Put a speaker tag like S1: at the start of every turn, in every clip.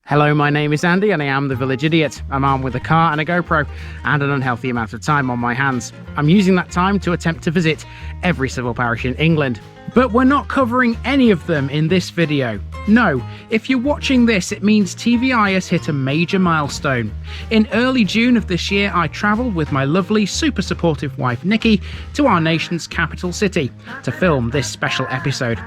S1: Hello, my name is Andy and I am the Village Idiot. I'm armed with a car and a GoPro and an unhealthy amount of time on my hands. I'm using that time to attempt to visit every civil parish in England. But we're not covering any of them in this video. No, if you're watching this, it means TVI has hit a major milestone. In early June of this year, I travelled with my lovely, super supportive wife Nikki to our nation's capital city to film this special episode.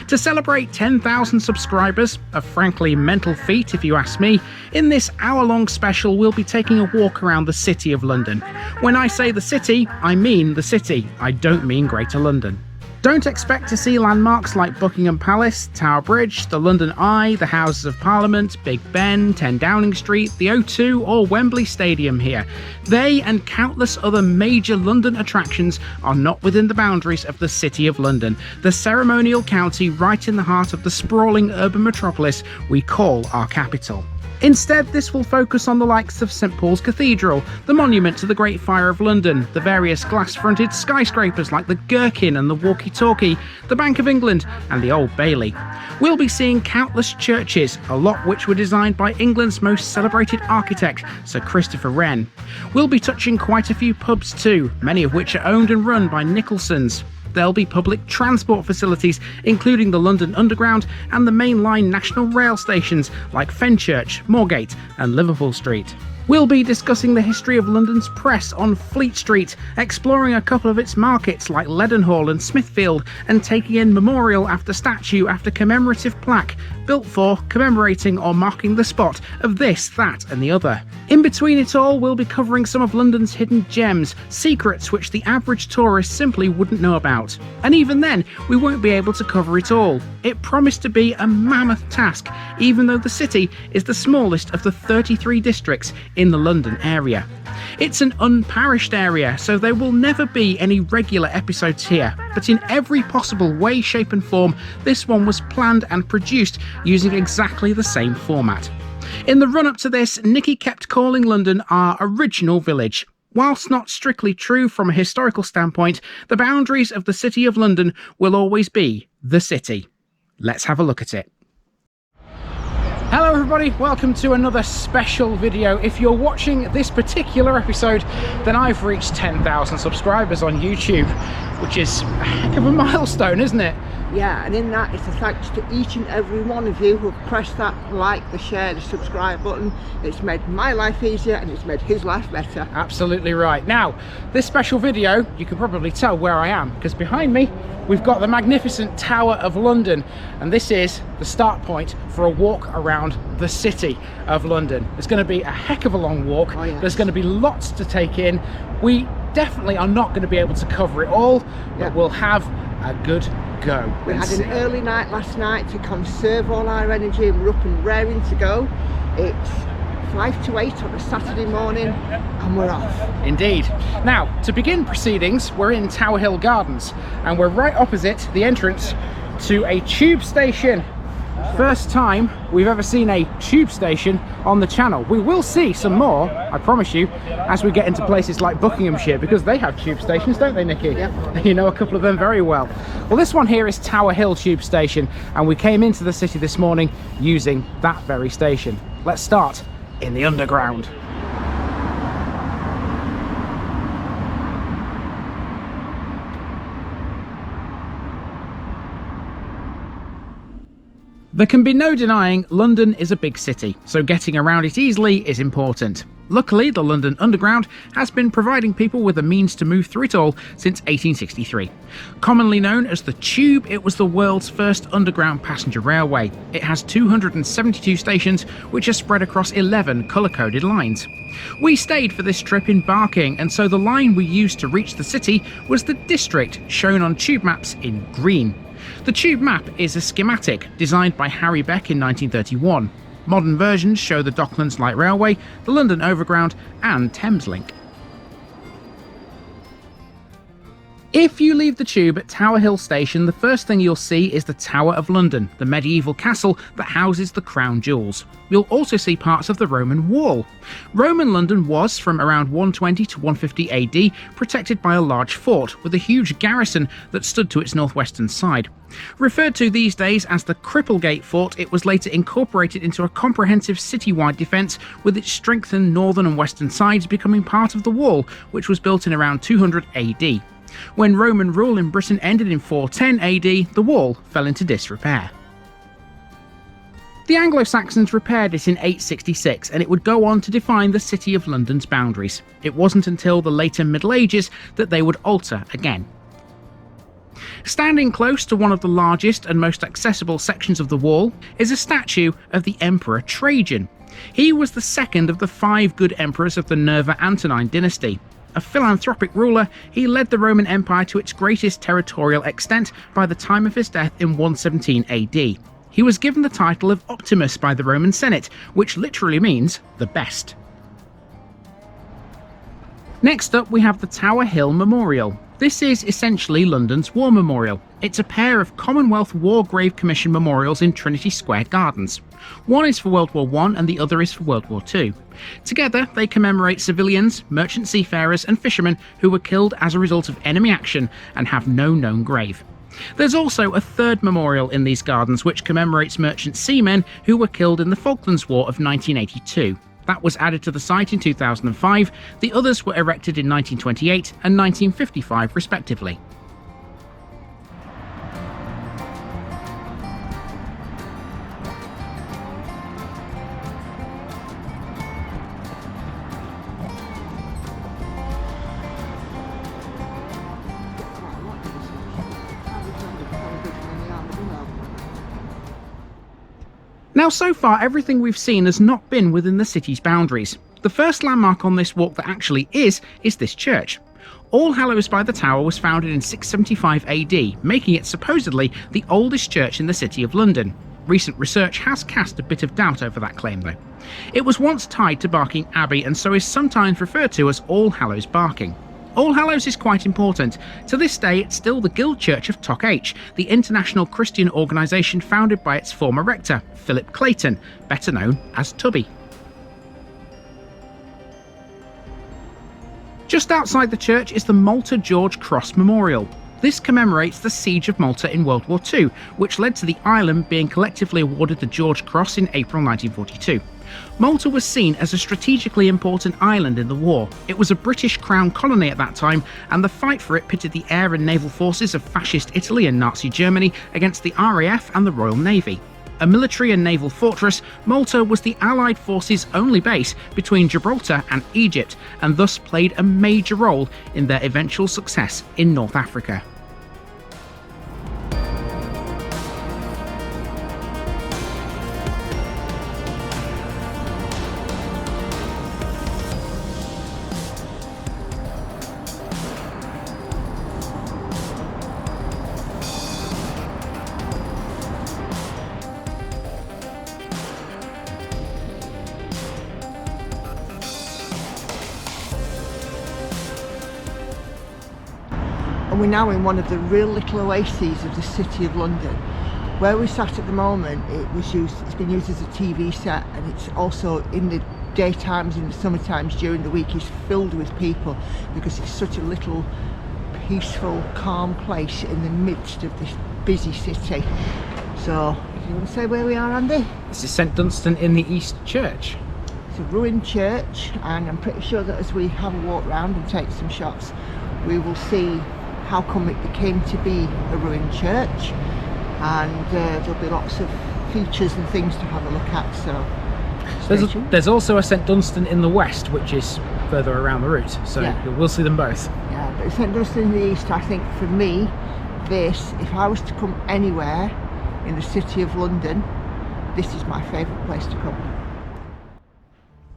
S1: To celebrate 10,000 subscribers, a frankly mental feat if you ask me, in this hour-long special we'll be taking a walk around the City of London. When I say the city, I mean the city, I don't mean Greater London. Don't expect to see landmarks like Buckingham Palace, Tower Bridge, the London Eye, the Houses of Parliament, Big Ben, 10 Downing Street, the O2 or Wembley Stadium here. They and countless other major London attractions are not within the boundaries of the City of London, the ceremonial county right in the heart of the sprawling urban metropolis we call our capital. Instead, this will focus on the likes of St Paul's Cathedral, the monument to the Great Fire of London, the various glass-fronted skyscrapers like the Gherkin and the Walkie Talkie, the Bank of England and the Old Bailey. We'll be seeing countless churches, a lot which were designed by England's most celebrated architect, Sir Christopher Wren. We'll be touching quite a few pubs too, many of which are owned and run by Nicholsons. There'll be public transport facilities, including the London Underground and the mainline national rail stations like Fenchurch, Moorgate and Liverpool Street. We'll be discussing the history of London's press on Fleet Street, exploring a couple of its markets like Leadenhall and Smithfield, and taking in memorial after statue after commemorative plaque, built for, commemorating or marking the spot of this, that and the other. In between it all, we'll be covering some of London's hidden gems, secrets which the average tourist simply wouldn't know about. And even then, we won't be able to cover it all. It promised to be a mammoth task, even though the city is the smallest of the 33 districts in the London area. It's an unparished area, so there will never be any regular episodes here, but in every possible way, shape and form, this one was planned and produced using exactly the same format. In the run-up to this, Nikki kept calling London our original village. Whilst not strictly true from a historical standpoint, the boundaries of the City of London will always be the city. Let's have a look at it. Hello everybody, welcome to another special video. If you're watching this particular episode, then I've reached 10,000 subscribers on YouTube, which is a heck of a milestone, isn't it?
S2: Yeah, and in that it's a thanks to each and every one of you who have pressed that like, the share, the subscribe button. It's made my life easier and it's made his life better.
S1: Absolutely right. Now, this special video, you can probably tell where I am, because behind me we've got the magnificent Tower of London, and this is the start point for a walk around the City of London. It's going to be a heck of a long walk.
S2: Oh, yes.
S1: There's going to be lots to take in. We definitely are not going to be able to cover it all, but we'll have a good go.
S2: We had an early night last night to conserve all our energy, and we're up and raring to go. It's 5 to 8 on a Saturday morning and we're off.
S1: Indeed. Now, to begin proceedings, we're in Tower Hill Gardens and we're right opposite the entrance to a tube station. First time we've ever seen a tube station on the channel. We will see some more, I promise you, as we get into places like Buckinghamshire, because they have tube stations, don't they, Nikki?
S2: Yep.
S1: You know a couple of them very well. Well, this one here is Tower Hill Tube Station, and we came into the city this morning using that very station. Let's start in the underground. There can be no denying London is a big city, so getting around it easily is important. Luckily, the London Underground has been providing people with a means to move through it all since 1863. Commonly known as the Tube, it was the world's first underground passenger railway. It has 272 stations, which are spread across 11 colour-coded lines. We stayed for this trip in Barking, and so the line we used to reach the city was the district, shown on tube maps in green. The tube map is a schematic designed by Harry Beck in 1931. Modern versions show the Docklands Light Railway, the London Overground and Thameslink. If you leave the tube at Tower Hill Station, the first thing you'll see is the Tower of London, the medieval castle that houses the crown jewels. You'll also see parts of the Roman Wall. Roman London was, from around 120 to 150 AD, protected by a large fort with a huge garrison that stood to its northwestern side. Referred to these days as the Cripplegate Fort, it was later incorporated into a comprehensive citywide defence, with its strengthened northern and western sides becoming part of the wall, which was built in around 200 AD. When Roman rule in Britain ended in 410 AD, the wall fell into disrepair. The Anglo-Saxons repaired it in 866, and it would go on to define the City of London's boundaries. It wasn't until the later Middle Ages that they would alter again. Standing close to one of the largest and most accessible sections of the wall is a statue of the Emperor Trajan. He was the second of the 5 good emperors of the Nerva-Antonine dynasty. A philanthropic ruler, he led the Roman Empire to its greatest territorial extent by the time of his death in 117 AD. He was given the title of Optimus by the Roman Senate, which literally means the best. Next up, we have the Tower Hill Memorial. This is essentially London's War Memorial. It's a pair of Commonwealth War Grave Commission memorials in Trinity Square Gardens. One is for World War I and the other is for World War II. Together, they commemorate civilians, merchant seafarers and fishermen who were killed as a result of enemy action and have no known grave. There's also a third memorial in these gardens which commemorates merchant seamen who were killed in the Falklands War of 1982. That was added to the site in 2005, the others were erected in 1928 and 1955 respectively. Now, so far, everything we've seen has not been within the city's boundaries. The first landmark on this walk that actually is this church. All Hallows by the Tower was founded in 675 AD, making it supposedly the oldest church in the City of London. Recent research has cast a bit of doubt over that claim though. It was once tied to Barking Abbey and so is sometimes referred to as All Hallows Barking. All Hallows is quite important. To this day, it's still the Guild Church of Toc-H, the international Christian organisation founded by its former rector, Philip Clayton, better known as Tubby. Just outside the church is the Malta George Cross Memorial. This commemorates the Siege of Malta in World War II, which led to the island being collectively awarded the George Cross in April 1942. Malta was seen as a strategically important island in the war. It was a British Crown colony at that time, and the fight for it pitted the air and naval forces of fascist Italy and Nazi Germany against the RAF and the Royal Navy. A military and naval fortress, Malta was the Allied forces' only base between Gibraltar and Egypt, and thus played a major role in their eventual success in North Africa.
S2: And we're now in one of the real little oases of the City of London. Where we sat at the moment, it's been used as a TV set, and it's also in the daytimes, in the summer times, during the week, is filled with people because it's such a little peaceful, calm place in the midst of this busy city. So, if you want to say where we are, Andy?
S1: This is St Dunstan in the East Church.
S2: It's a ruined church, and I'm pretty sure that as we have a walk round and take some shots, we will see how come it became to be a ruined church, and there'll be lots of features and things to have a look at, so
S1: there's also a St Dunstan in the west, which is further around the route, so yeah, we'll see them both.
S2: Yeah, but St Dunstan in the east, I think for me, if I was to come anywhere in the City of London, this is my favourite place to come.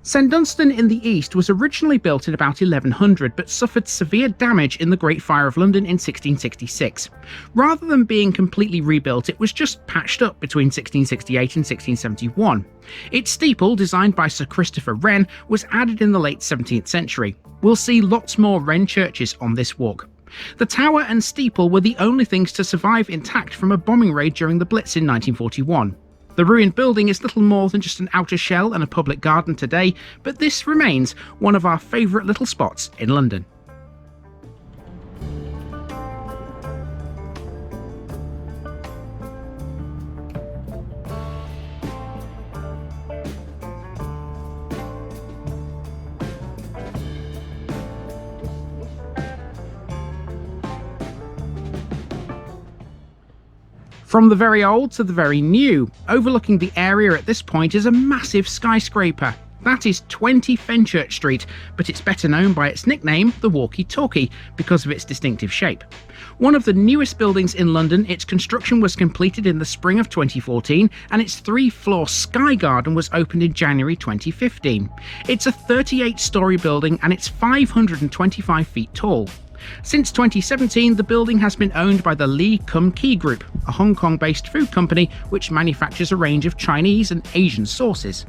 S1: St Dunstan in the east was originally built in about 1100 but suffered severe damage in the Great Fire of London in 1666. Rather than being completely rebuilt, it was just patched up between 1668 and 1671. Its steeple, designed by Sir Christopher Wren, was added in the late 17th century. We'll see lots more Wren churches on this walk. The tower and steeple were the only things to survive intact from a bombing raid during the Blitz in 1941. The ruined building is little more than just an outer shell and a public garden today, but this remains one of our favourite little spots in London. From the very old to the very new, overlooking the area at this point is a massive skyscraper. That is 20 Fenchurch Street, but it's better known by its nickname, the Walkie Talkie, because of its distinctive shape. One of the newest buildings in London, its construction was completed in the spring of 2014, and its 3-floor Sky Garden was opened in January 2015. It's a 38-storey building and it's 525 feet tall. Since 2017, the building has been owned by the Lee Kum Kee Group, a Hong Kong-based food company which manufactures a range of Chinese and Asian sauces.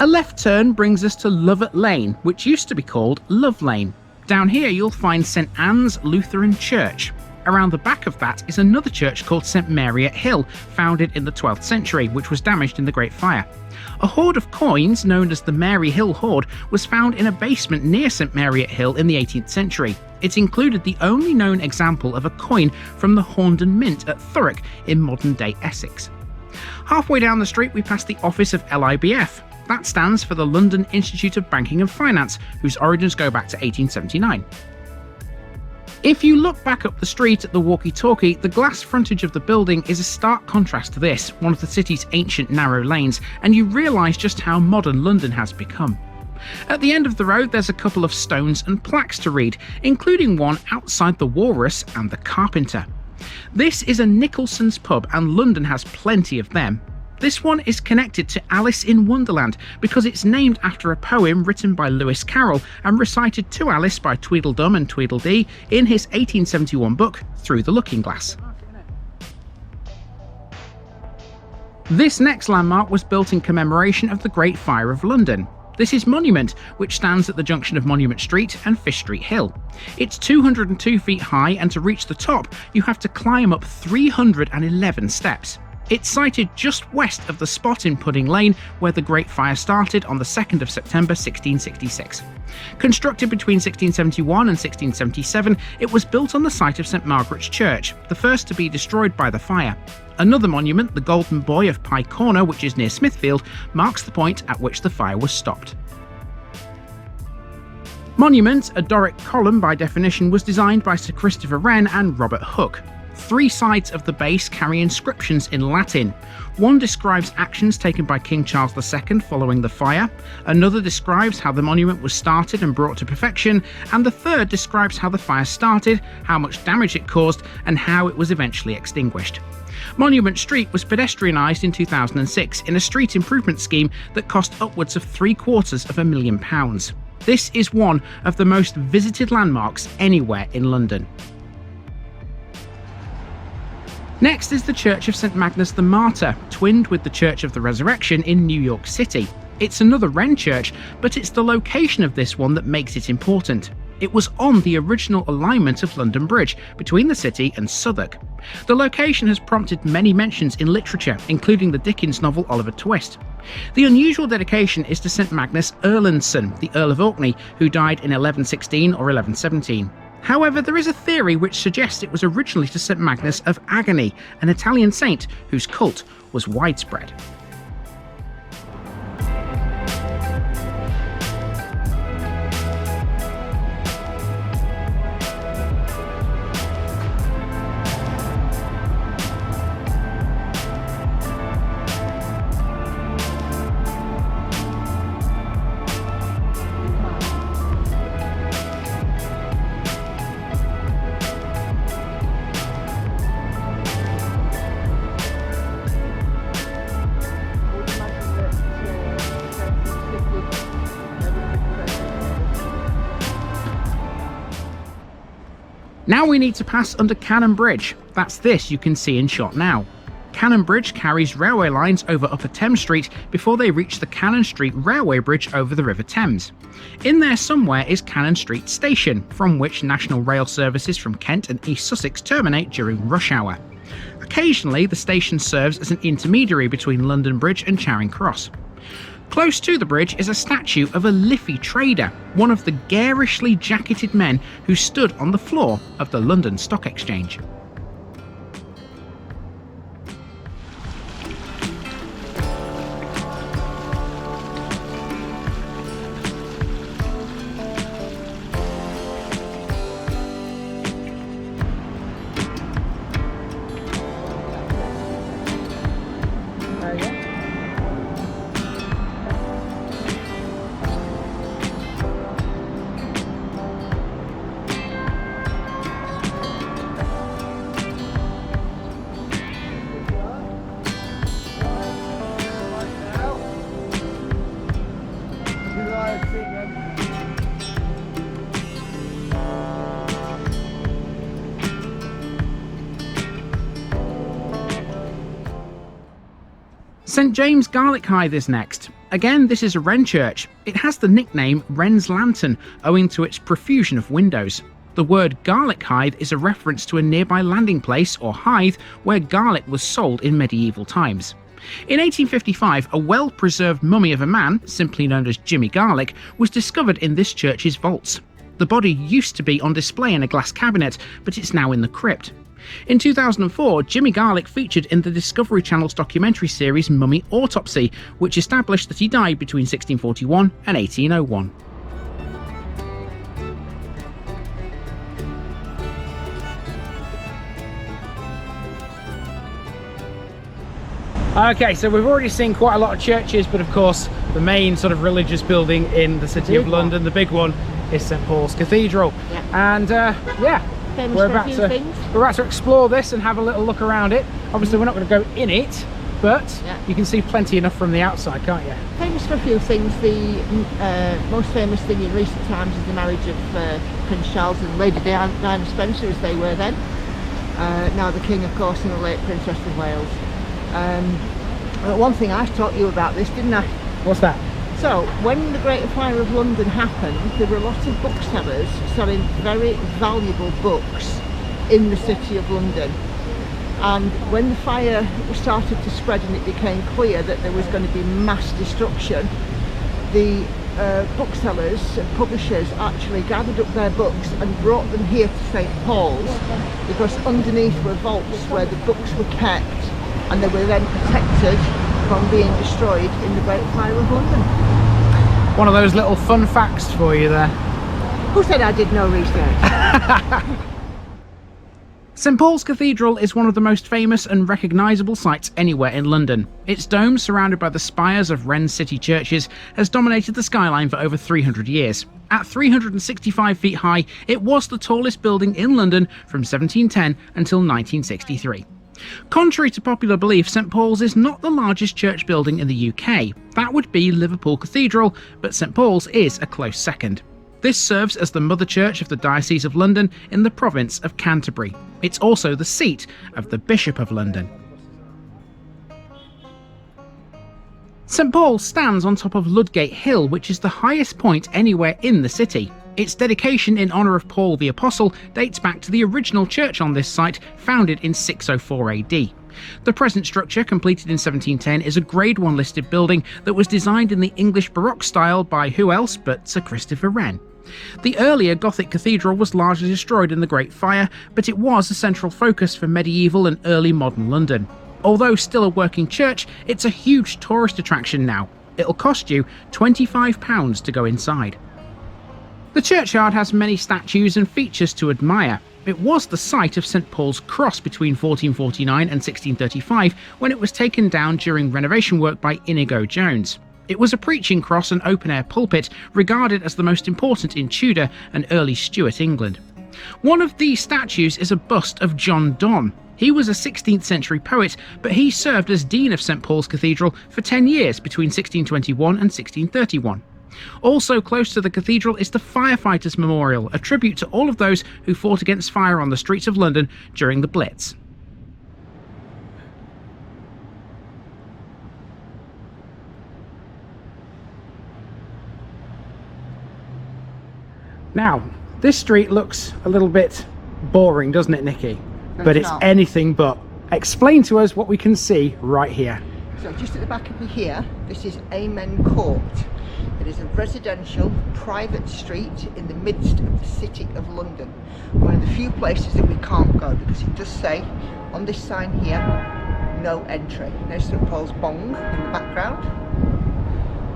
S1: A left turn brings us to Lovett Lane, which used to be called Love Lane. Down here you'll find St Anne's Lutheran Church. Around the back of that is another church called St Mary at Hill, founded in the 12th century, which was damaged in the Great Fire. A hoard of coins, known as the Mary Hill Hoard, was found in a basement near St Mary at Hill in the 18th century. It included the only known example of a coin from the Horndon Mint at Thurrock in modern-day Essex. Halfway down the street we pass the office of LIBF. That stands for the London Institute of Banking and Finance, whose origins go back to 1879. If you look back up the street at the Walkie Talkie, the glass frontage of the building is a stark contrast to this, one of the city's ancient narrow lanes, and you realise just how modern London has become. At the end of the road there's a couple of stones and plaques to read, including one outside the Walrus and the Carpenter. This is a Nicholson's pub, and London has plenty of them. This one is connected to Alice in Wonderland because it's named after a poem written by Lewis Carroll and recited to Alice by Tweedledum and Tweedledee in his 1871 book Through the Looking Glass. This next landmark was built in commemoration of the Great Fire of London. This is Monument, which stands at the junction of Monument Street and Fish Street Hill. It's 202 feet high, and to reach the top you have to climb up 311 steps. It's sited just west of the spot in Pudding Lane where the Great Fire started on the 2nd of September 1666. Constructed between 1671 and 1677, it was built on the site of St Margaret's Church, the first to be destroyed by the fire. Another monument, the Golden Boy of Pye Corner, which is near Smithfield, marks the point at which the fire was stopped. Monument, a Doric column by definition, was designed by Sir Christopher Wren and Robert Hooke. 3 sides of the base carry inscriptions in Latin. One describes actions taken by King Charles II following the fire, another describes how the monument was started and brought to perfection, and the third describes how the fire started, how much damage it caused, and how it was eventually extinguished. Monument Street was pedestrianised in 2006 in a street improvement scheme that cost upwards of £750,000. This is one of the most visited landmarks anywhere in London. Next is the Church of St Magnus the Martyr, twinned with the Church of the Resurrection in New York City. It's another Wren church, but it's the location of this one that makes it important. It was on the original alignment of London Bridge, between the city and Southwark. The location has prompted many mentions in literature, including the Dickens novel Oliver Twist. The unusual dedication is to St Magnus Erlandsson, the Earl of Orkney, who died in 1116 or 1117. However, there is a theory which suggests it was originally to St Magnus of Agony, an Italian saint whose cult was widespread. Now we need to pass under Cannon Bridge. That's this you can see in shot now. Cannon Bridge carries railway lines over Upper Thames Street before they reach the Cannon Street Railway Bridge over the River Thames. In there somewhere is Cannon Street Station, from which national rail services from Kent and East Sussex terminate during rush hour. Occasionally, the station serves as an intermediary between London Bridge and Charing Cross. Close to the bridge is a statue of a Liffey trader, one of the garishly jacketed men who stood on the floor of the London Stock Exchange. St James Garlick is next. Again, this is a Wren church. It has the nickname Wren's Lantern, owing to its profusion of windows. The word Garlick is a reference to a nearby landing place or hithe where garlic was sold in medieval times. In 1855, a well-preserved mummy of a man, simply known as Jimmy Garlick, was discovered in this church's vaults. The body used to be on display in a glass cabinet, but it's now in the crypt. In 2004, Jimmy Garlick featured in the Discovery Channel's documentary series Mummy Autopsy, which established that he died between 1641 and 1801. Okay, so we've already seen quite a lot of churches, but of course the main sort of religious building in the city of London, the big one, is St Paul's Cathedral. Yeah. And we're about to explore this and have a little look around it. Obviously we're not going to go in it, but you can see plenty enough from the outside, can't you?
S2: Famous for a few things. The most famous thing in recent times is the marriage of Prince Charles and Lady Diana Spencer, as they were then. Now the King, of course, and the late Princess of Wales. One thing I taught you about this, didn't I?
S1: What's that?
S2: So, when the Great Fire of London happened, there were a lot of booksellers selling very valuable books in the city of London. And when the fire started to spread and it became clear that there was going to be mass destruction, the booksellers and publishers actually gathered up their books and brought them here to St Paul's, because underneath were vaults where the books were kept, and they were then protected from being destroyed in the Great Fire of London.
S1: One of those little fun facts for you there.
S2: Who said I did no research?
S1: St Paul's Cathedral is one of the most famous and recognisable sites anywhere in London. Its dome, surrounded by the spires of Wren's city churches, has dominated the skyline for over 300 years. At 365 feet high, it was the tallest building in London from 1710 until 1963. Contrary to popular belief, St Paul's is not the largest church building in the UK. That would be Liverpool Cathedral, but St Paul's is a close second. This serves as the mother church of the Diocese of London in the province of Canterbury. It's also the seat of the Bishop of London. St Paul's stands on top of Ludgate Hill, which is the highest point anywhere in the city. Its dedication in honour of Paul the Apostle dates back to the original church on this site, founded in 604 AD. The present structure, completed in 1710, is a Grade 1 listed building that was designed in the English Baroque style by who else but Sir Christopher Wren. The earlier Gothic cathedral was largely destroyed in the Great Fire, but it was a central focus for medieval and early modern London. Although still a working church, it's a huge tourist attraction now. It'll cost you £25 to go inside. The churchyard has many statues and features to admire. It was the site of St Paul's Cross between 1449 and 1635, when it was taken down during renovation work by Inigo Jones. It was a preaching cross and open-air pulpit, regarded as the most important in Tudor and early Stuart England. One of these statues is a bust of John Donne. He was a 16th century poet, but he served as Dean of St Paul's Cathedral for 10 years between 1621 and 1631. Also close to the cathedral is the Firefighters Memorial, a tribute to all of those who fought against fire on the streets of London during the Blitz. Now, this street looks a little bit boring, doesn't it, Nikki? But it's
S2: not.
S1: anything but. Explain to us what we can see right here.
S2: So just at the back of me here, this is Amen Court. It is a residential, private street in the midst of the City of London. One of the few places that we can't go because it does say on this sign here, no entry. There's St Paul's Bong in the background.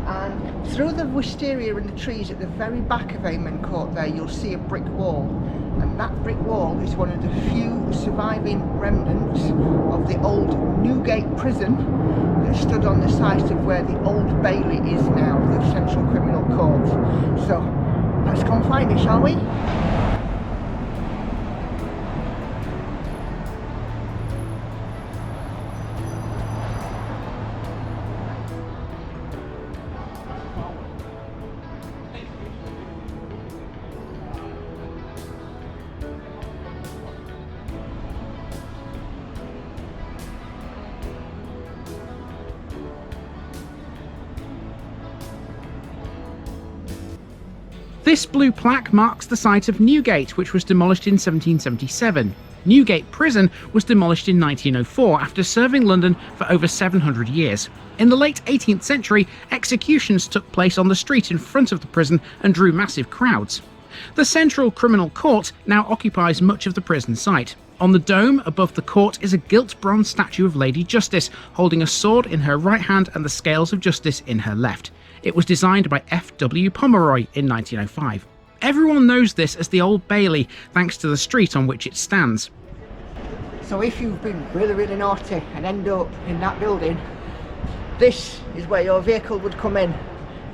S2: And through the wisteria and the trees at the very back of Amen Court there, you'll see a brick wall. And that brick wall is one of the few surviving remnants of the old Newgate prison that stood on the site of where the Old Bailey is now, the Central Criminal Court. So let's go and find it, shall we?
S1: This blue plaque marks the site of Newgate, which was demolished in 1777. Newgate Prison was demolished in 1904 after serving London for over 700 years. In the late 18th century, executions took place on the street in front of the prison and drew massive crowds. The Central Criminal Court now occupies much of the prison site. On the dome above the court is a gilt bronze statue of Lady Justice, holding a sword in her right hand and the scales of justice in her left. It was designed by F.W. Pomeroy in 1905. Everyone knows this as the Old Bailey, thanks to the street on which it stands.
S2: So if you've been really, really naughty and end up in that building, this is where your vehicle would come in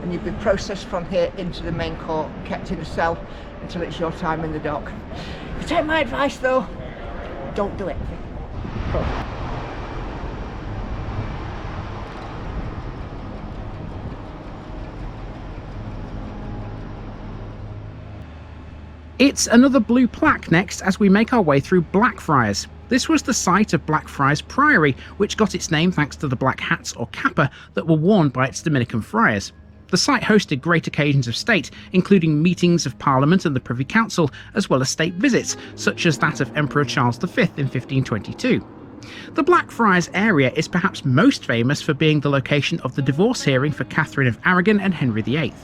S2: and you'd be processed from here into the main court, kept in a cell until it's your time in the dock. If you take my advice though, don't do it. Go.
S1: It's another blue plaque next as we make our way through Blackfriars. This was the site of Blackfriars Priory, which got its name thanks to the black hats or kappa that were worn by its Dominican friars. The site hosted great occasions of state, including meetings of Parliament and the Privy Council, as well as state visits, such as that of Emperor Charles V in 1522. The Blackfriars area is perhaps most famous for being the location of the divorce hearing for Catherine of Aragon and Henry VIII.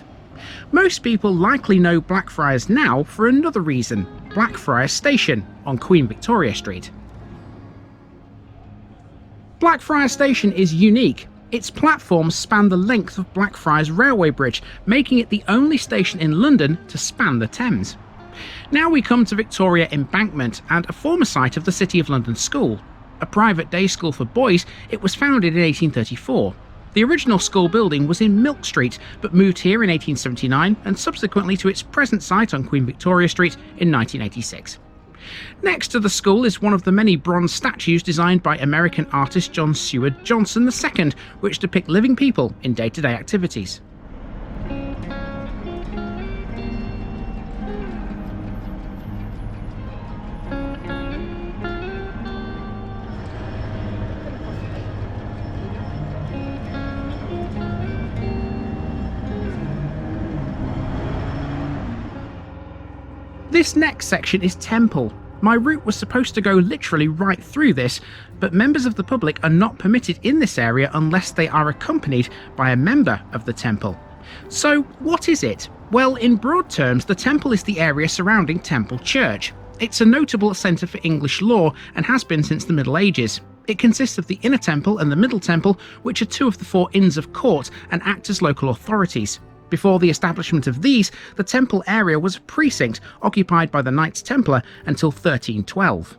S1: Most people likely know Blackfriars now for another reason: Blackfriars Station on Queen Victoria Street. Blackfriars Station is unique. Its platforms span the length of Blackfriars Railway Bridge, making it the only station in London to span the Thames. Now we come to Victoria Embankment and a former site of the City of London School. A private day school for boys, it was founded in 1834. The original school building was in Milk Street, but moved here in 1879 and subsequently to its present site on Queen Victoria Street in 1986. Next to the school is one of the many bronze statues designed by American artist John Seward Johnson II, which depict living people in day-to-day activities. This next section is Temple. My route was supposed to go literally right through this, but members of the public are not permitted in this area unless they are accompanied by a member of the Temple. So what is it? Well, in broad terms, the Temple is the area surrounding Temple Church. It's a notable centre for English law and has been since the Middle Ages. It consists of the Inner Temple and the Middle Temple, which are two of the four Inns of Court and act as local authorities. Before the establishment of these, the Temple area was a precinct occupied by the Knights Templar until 1312.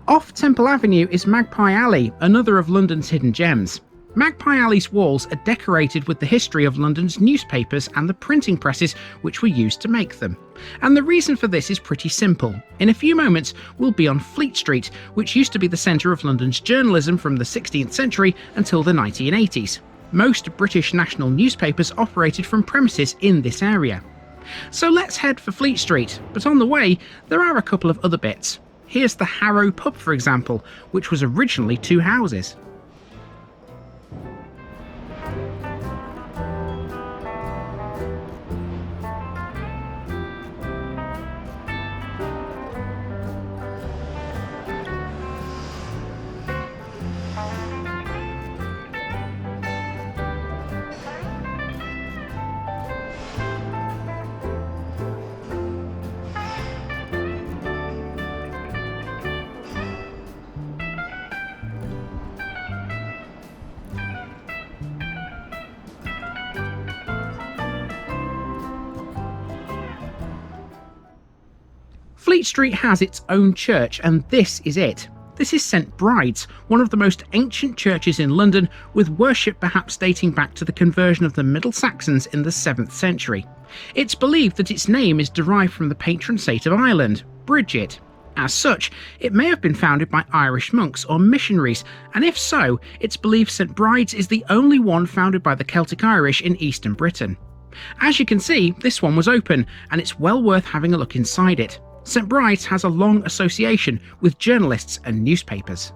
S1: Off Temple Avenue is Magpie Alley, another of London's hidden gems. Magpie Alley's walls are decorated with the history of London's newspapers and the printing presses which were used to make them. And the reason for this is pretty simple. In a few moments, we'll be on Fleet Street, which used to be the centre of London's journalism from the 16th century until the 1980s. Most British national newspapers operated from premises in this area. So let's head for Fleet Street, but on the way, there are a couple of other bits. Here's the Harrow pub, for example, which was originally two houses. Fleet Street has its own church, and this is it. This is St Bride's, one of the most ancient churches in London, with worship perhaps dating back to the conversion of the Middle Saxons in the 7th century. It's believed that its name is derived from the patron saint of Ireland, Bridget. As such, it may have been founded by Irish monks or missionaries, and if so, it's believed St Bride's is the only one founded by the Celtic Irish in eastern Britain. As you can see, this one was open, and it's well worth having a look inside it. St Bride's has a long association with journalists and newspapers.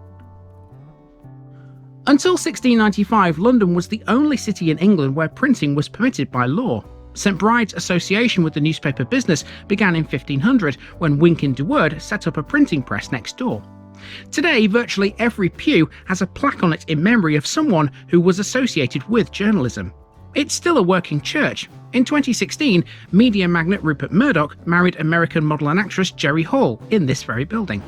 S1: Until 1695, London was the only city in England where printing was permitted by law. St Bride's association with the newspaper business began in 1500 when Wynkyn de Worde set up a printing press next door. Today, virtually every pew has a plaque on it in memory of someone who was associated with journalism. It's still a working church. In 2016, media magnate Rupert Murdoch married American model and actress Jerry Hall in this very building.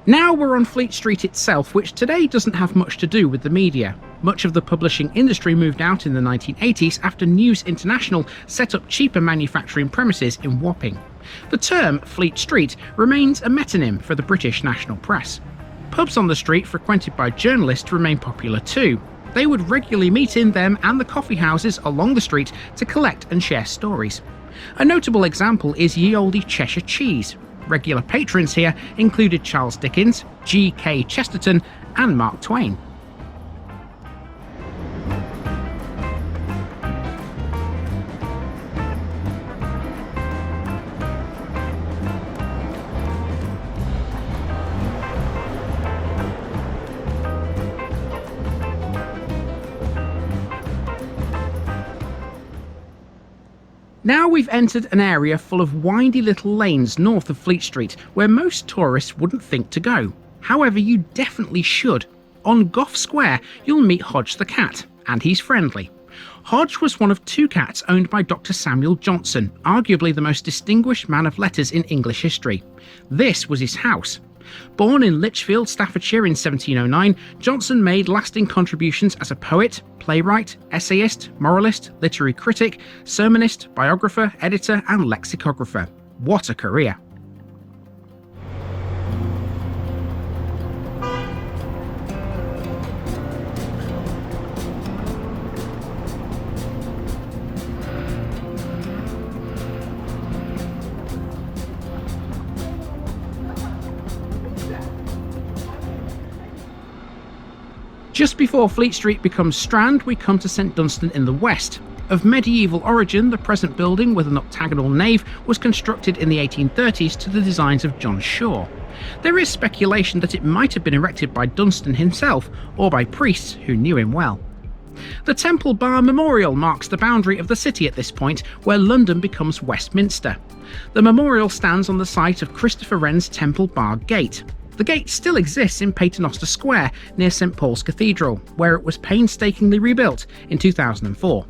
S1: Now we're on Fleet Street itself, which today doesn't have much to do with the media. Much of the publishing industry moved out in the 1980s after News International set up cheaper manufacturing premises in Wapping. The term Fleet Street remains a metonym for the British national press. Pubs on the street frequented by journalists remain popular too. They would regularly meet in them and the coffee houses along the street to collect and share stories. A notable example is Ye Olde Cheshire Cheese. Regular patrons here included Charles Dickens, G.K. Chesterton and Mark Twain. Now we've entered an area full of windy little lanes north of Fleet Street where most tourists wouldn't think to go. However, you definitely should. On Gough Square, you'll meet Hodge the cat, and he's friendly. Hodge was one of 2 cats owned by Dr. Samuel Johnson, arguably the most distinguished man of letters in English history. This was his house. Born in Lichfield, Staffordshire in 1709, Johnson made lasting contributions as a poet, playwright, essayist, moralist, literary critic, sermonist, biographer, editor and lexicographer. What a career! Just before Fleet Street becomes Strand, we come to St Dunstan in the west. Of medieval origin, the present building with an octagonal nave was constructed in the 1830s to the designs of John Shaw. There is speculation that it might have been erected by Dunstan himself or by priests who knew him well. The Temple Bar Memorial marks the boundary of the city at this point, where London becomes Westminster. The memorial stands on the site of Christopher Wren's Temple Bar Gate. The gate still exists in Paternoster Square near St Paul's Cathedral, where it was painstakingly rebuilt in 2004.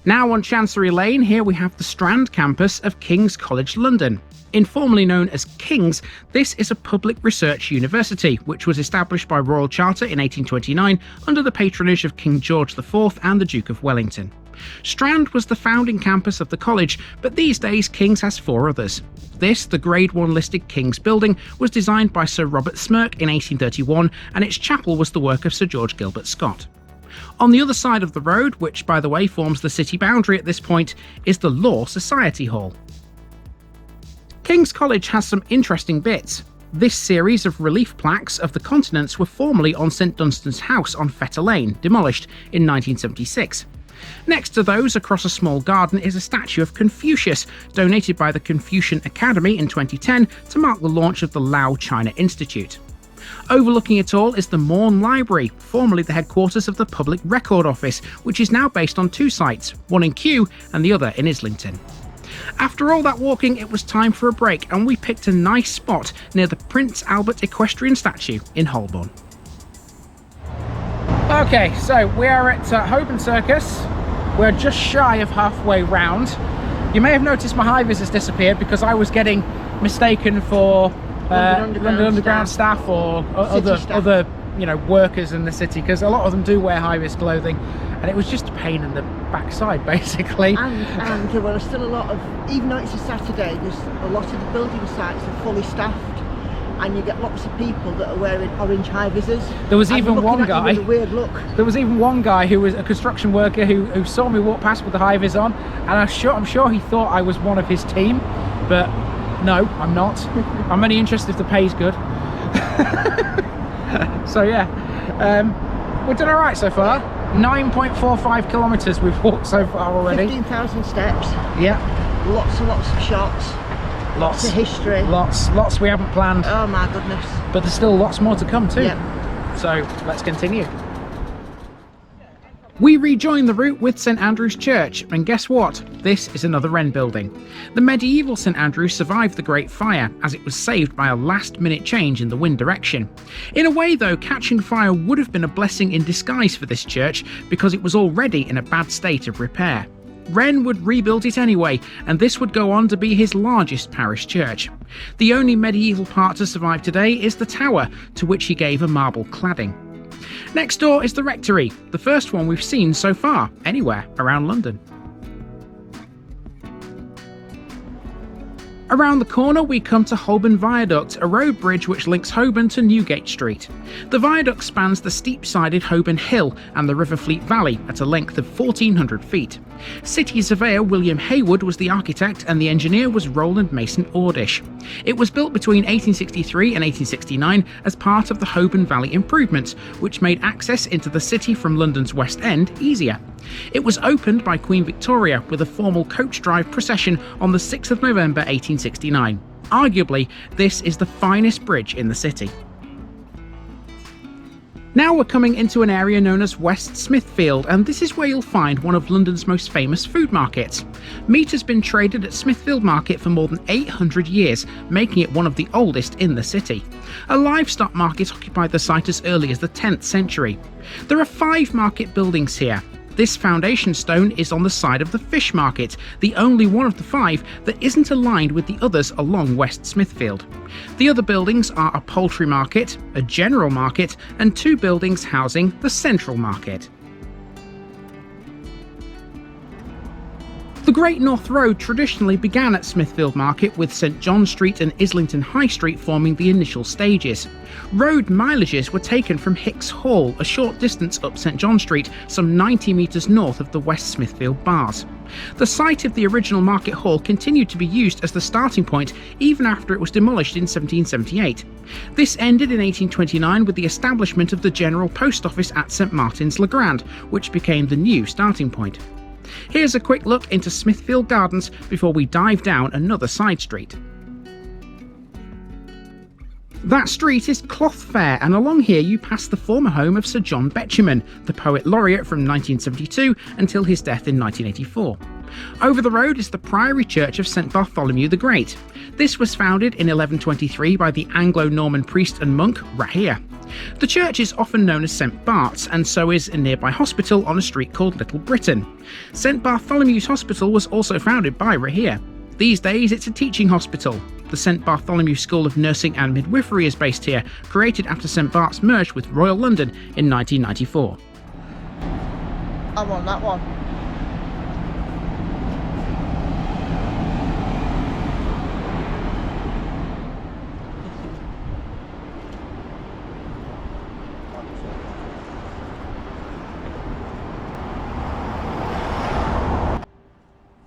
S1: Now on Chancery Lane, here we have the Strand campus of King's College London. Informally known as King's, this is a public research university which was established by Royal Charter in 1829 under the patronage of King George IV and the Duke of Wellington. Strand was the founding campus of the college, but these days King's has 4 others. This, the Grade 1 listed King's building, was designed by Sir Robert Smirke in 1831 and its chapel was the work of Sir George Gilbert Scott. On the other side of the road, which by the way forms the city boundary at this point, is the Law Society Hall. King's College has some interesting bits. This series of relief plaques of the continents were formerly on St Dunstan's house on Fetter Lane, demolished in 1976. Next to those, across a small garden, is a statue of Confucius, donated by the Confucian Academy in 2010 to mark the launch of the Lao China Institute. Overlooking it all is the Morn Library, formerly the headquarters of the Public Record Office, which is now based on 2 sites, one in Kew and the other in Islington. After all that walking, it was time for a break, and we picked a nice spot near the Prince Albert equestrian statue in Holborn. Okay, so we are at Holborn Circus. We're just shy of halfway round. You may have noticed my high-vis has disappeared because I was getting mistaken for London Underground staff or other workers in the city, because a lot of them do wear high-vis clothing, and it was just a pain in the backside basically.
S2: And there were still a lot of, even though it's a Saturday, there's a lot of the building sites are fully staffed, and you get lots of people that are wearing orange high-visors.
S1: There was even one guy
S2: with a weird look.
S1: There was even one guy who was a construction worker who saw me walk past with the high-vis on, and I'm sure he thought I was one of his team, but no, I'm not. I'm only interested if the pay's good. So yeah, we've done all right so far. 9.45 kilometers we've walked so far already.
S2: 15,000 steps.
S1: Yeah.
S2: Lots and lots of shots. Lots of history.
S1: Lots we haven't planned.
S2: Oh my goodness.
S1: But there's still lots more to come too.
S2: Yeah.
S1: So let's continue. We rejoin the route with St Andrew's Church, and guess what? This is another Wren building. The medieval St Andrews survived the Great Fire, as it was saved by a last-minute change in the wind direction. In a way though, catching fire would have been a blessing in disguise for this church, because it was already in a bad state of repair. Wren would rebuild it anyway, and this would go on to be his largest parish church. The only medieval part to survive today is the tower, to which he gave a marble cladding. Next door is the rectory, the first one we've seen so far, anywhere around London. Around the corner we come to Holborn Viaduct, a road bridge which links Holborn to Newgate Street. The viaduct spans the steep-sided Holborn Hill and the River Fleet Valley at a length of 1,400 feet. City surveyor William Haywood was the architect, and the engineer was Roland Mason Ordish. It was built between 1863 and 1869 as part of the Holborn Valley improvements, which made access into the city from London's West End easier. It was opened by Queen Victoria with a formal coach drive procession on the 6th of November 1869. Arguably, this is the finest bridge in the city. Now we're coming into an area known as West Smithfield, and this is where you'll find one of London's most famous food markets. Meat has been traded at Smithfield Market for more than 800 years, making it one of the oldest in the city. A livestock market occupied the site as early as the 10th century. There are 5 market buildings here. This foundation stone is on the side of the fish market, the only one of the 5 that isn't aligned with the others along West Smithfield. The other buildings are a poultry market, a general market, and 2 buildings housing the central market. The Great North Road traditionally began at Smithfield Market, with St John Street and Islington High Street forming the initial stages. Road mileages were taken from Hicks Hall, a short distance up St John Street, some 90 metres north of the West Smithfield Bars. The site of the original market hall continued to be used as the starting point even after it was demolished in 1778. This ended in 1829 with the establishment of the General Post Office at St Martin's Le Grand, which became the new starting point. Here's a quick look into Smithfield Gardens before we dive down another side street. That street is Cloth Fair, and along here you pass the former home of Sir John Betjeman, the poet laureate from 1972 until his death in 1984. Over the road is the Priory Church of St Bartholomew the Great. This was founded in 1123 by the Anglo-Norman priest and monk Rahir. The church is often known as St Bart's, and so is a nearby hospital on a street called Little Britain. St Bartholomew's Hospital was also founded by Rahir. These days it's a teaching hospital. The St Bartholomew School of Nursing and Midwifery is based here, created after St Bart's merged with Royal London in 1994.
S2: I'm on that one.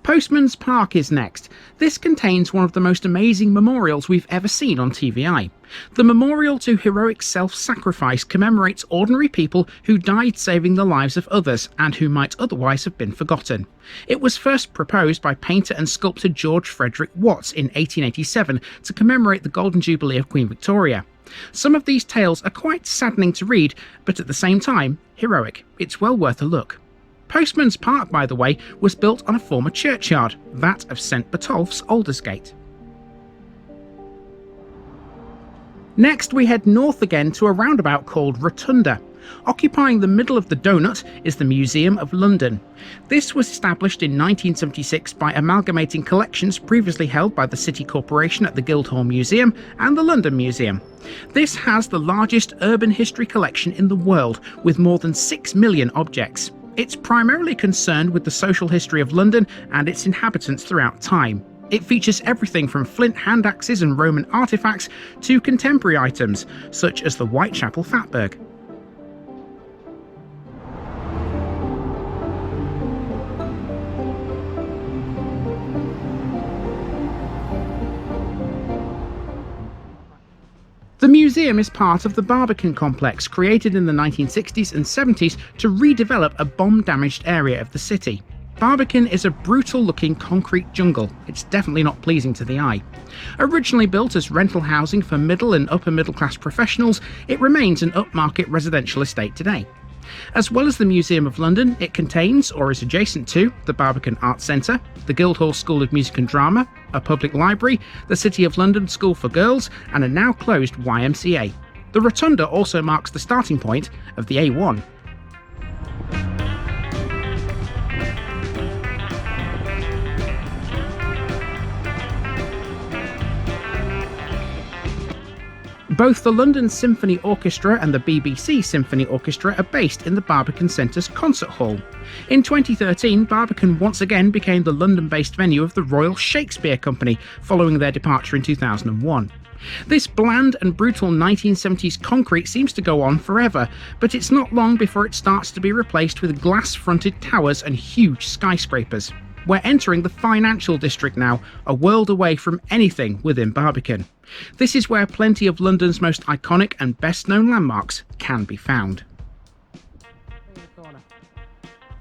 S1: Postman's Park is next. This contains one of the most amazing memorials we've ever seen on TVI. The memorial to heroic self-sacrifice commemorates ordinary people who died saving the lives of others and who might otherwise have been forgotten. It was first proposed by painter and sculptor George Frederick Watts in 1887 to commemorate the Golden Jubilee of Queen Victoria. Some of these tales are quite saddening to read, but at the same time, heroic. It's well worth a look. Postman's Park, by the way, was built on a former churchyard, that of St Botolph's Aldersgate. Next, we head north again to a roundabout called Rotunda. Occupying the middle of the donut is the Museum of London. This was established in 1976 by amalgamating collections previously held by the City Corporation at the Guildhall Museum and the London Museum. This has the largest urban history collection in the world, with more than 6 million objects. It's primarily concerned with the social history of London and its inhabitants throughout time. It features everything from flint hand axes and Roman artifacts to contemporary items, such as the Whitechapel Fatberg. The museum is part of the Barbican complex, created in the 1960s and 70s to redevelop a bomb-damaged area of the city. Barbican is a brutal-looking concrete jungle. It's definitely not pleasing to the eye. Originally built as rental housing for middle and upper middle-class professionals, it remains an upmarket residential estate today. As well as the Museum of London, it contains, or is adjacent to, the Barbican Arts Centre, the Guildhall School of Music and Drama, a public library, the City of London School for Girls, and a now closed YMCA. The Rotunda also marks the starting point of the A1. Both the London Symphony Orchestra and the BBC Symphony Orchestra are based in the Barbican Centre's concert hall. In 2013, Barbican once again became the London-based venue of the Royal Shakespeare Company, following their departure in 2001. This bland and brutal 1970s concrete seems to go on forever, but it's not long before it starts to be replaced with glass-fronted towers and huge skyscrapers. We're entering the financial district now, a world away from anything within Barbican. This is where plenty of London's most iconic and best-known landmarks can be found.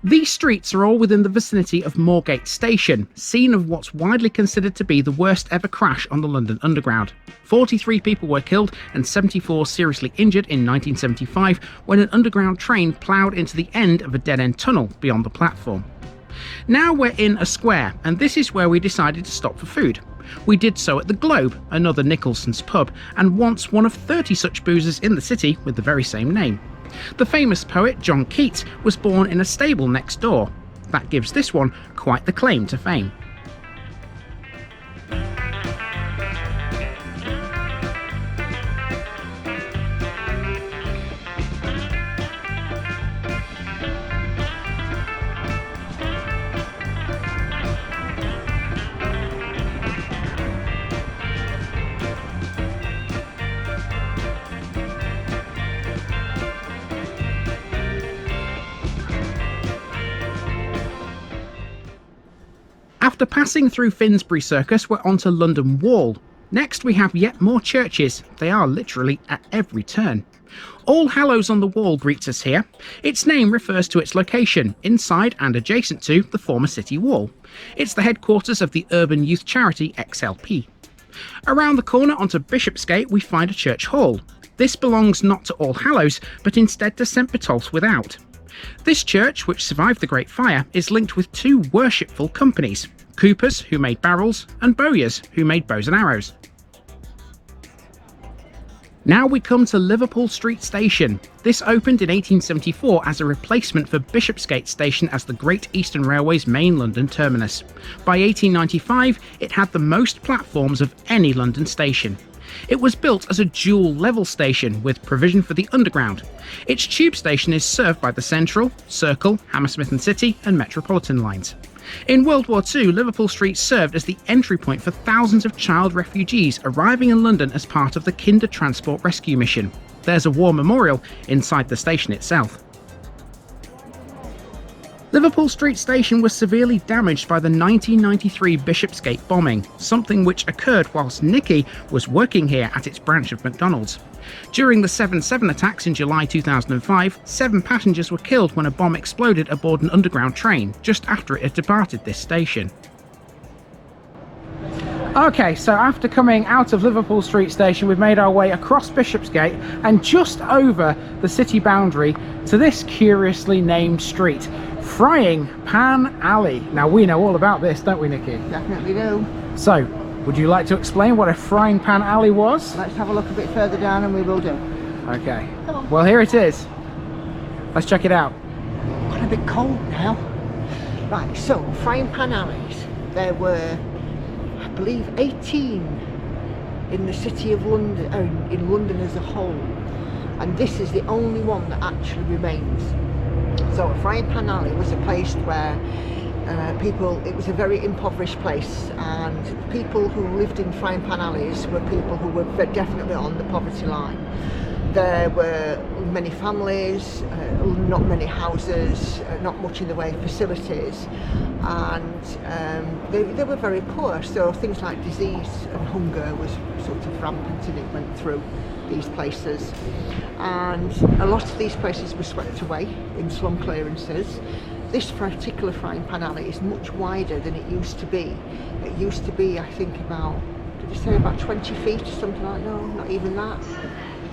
S1: These streets are all within the vicinity of Moorgate Station, scene of what's widely considered to be the worst ever crash on the London Underground. 43 people were killed and 74 seriously injured in 1975 when an underground train ploughed into the end of a dead-end tunnel beyond the platform. Now we're in a square, and this is where we decided to stop for food. We did so at the Globe, another Nicholson's pub, and once one of 30 such boozers in the city with the very same name. The famous poet John Keats was born in a stable next door. That gives this one quite the claim to fame. After passing through Finsbury Circus, we're onto London Wall. Next we have yet more churches. They are literally at every turn. All Hallows on the Wall greets us here. Its name refers to its location, inside and adjacent to the former city wall. It's the headquarters of the urban youth charity XLP. Around the corner onto Bishopsgate we find a church hall. This belongs not to All Hallows, but instead to St Botolph's Without. This church, which survived the Great Fire, is linked with two worshipful companies, Coopers, who made barrels, and Bowyers, who made bows and arrows. Now we come to Liverpool Street Station. This opened in 1874 as a replacement for Bishopsgate Station as the Great Eastern Railway's main London terminus. By 1895, it had the most platforms of any London station. It was built as a dual-level station with provision for the Underground. Its tube station is served by the Central, Circle, Hammersmith and City and Metropolitan lines. In World War II, Liverpool Street served as the entry point for thousands of child refugees arriving in London as part of the Kinder Transport Rescue Mission. There's a war memorial inside the station itself. Liverpool Street Station was severely damaged by the 1993 Bishopsgate bombing, something which occurred whilst Nicky was working here at its branch of McDonald's. During the 7/7 attacks in July 2005, 7 passengers were killed when a bomb exploded aboard an underground train just after it had departed this station. Okay, so after coming out of Liverpool Street Station, we've made our way across Bishopsgate and just over the city boundary to this curiously named street. Frying Pan Alley. Now we know all about this, don't we, Nikki?
S2: Definitely do.
S1: So, would you like to explain what a frying pan alley was?
S2: Let's have a look a bit further down and we will do.
S1: Okay.
S2: Come on.
S1: Well, here it is. Let's check it out.
S2: Got a bit cold now. Right, so frying pan alleys. There were, I believe, 18 in the city of London, in London as a whole. And this is the only one that actually remains. So a frying pan alley was a place where it was a very impoverished place, and people who lived in frying pan alleys were people who were definitely on the poverty line. There were many families, not many houses, not much in the way of facilities, and they were very poor, so things like disease and hunger was sort of rampant, and it went through these places. And a lot of these places were swept away in slum clearances. This particular frying pan alley is much wider than it used to be. It used to be, I think, about, did you say about 20 feet or something like that? No, not even that.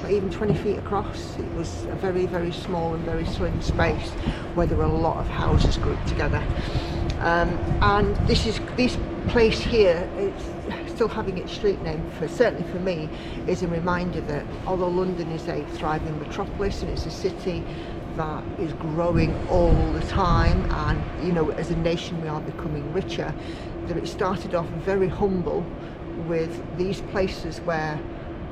S2: Not even 20 feet across. It was a very, very small and very slim space where there were a lot of houses grouped together. And this place here, it's still having its street name, certainly for me, is a reminder that although London is a thriving metropolis and it's a city that is growing all the time, and you know, as a nation we are becoming richer, that it started off very humble with these places where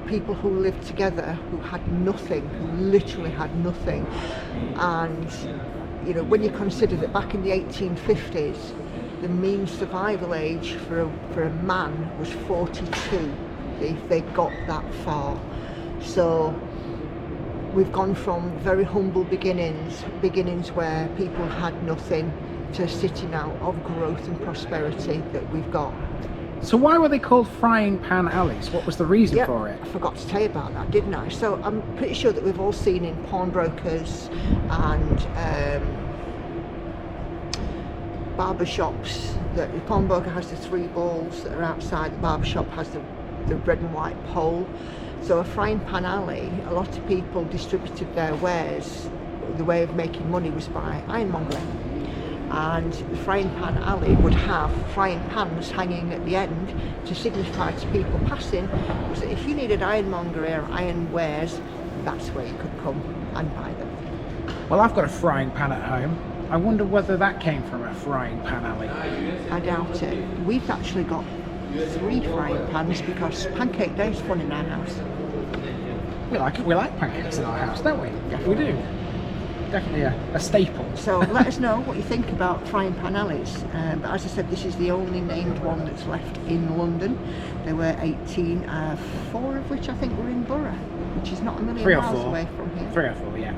S2: people who lived together, who had nothing, who literally had nothing. And you know, when you consider that back in the 1850s the mean survival age for a man was 42, they got that far. So we've gone from very humble beginnings where people had nothing, to a city now of growth and prosperity that we've got.
S1: So why were they called frying pan alleys? What was the reason for it?
S2: I forgot to tell you about that, didn't I? So I'm pretty sure that we've all seen in pawnbrokers and barber shops that the pawnbroker has the 3 balls that are outside, the barber shop has the red and white pole. So a frying pan alley, a lot of people distributed their wares. The way of making money was by ironmongering. And the frying pan alley would have frying pans hanging at the end to signify to people passing was that if you needed ironmonger or iron wares, that's where you could come and buy them.
S1: Well, I've got a frying pan at home. I wonder whether that came from a frying pan alley.
S2: I doubt it. We've actually got 3 frying pans because pancake day is fun in our house.
S1: We like pancakes in our house, don't we?
S2: Definitely.
S1: We do. Definitely a staple.
S2: So let us know what you think about frying pan alleys. But as I said, this is the only named one that's left in London. There were 18, 4 of which I think were in Borough, which is not a million miles away from here.
S1: 3 or 4, yeah.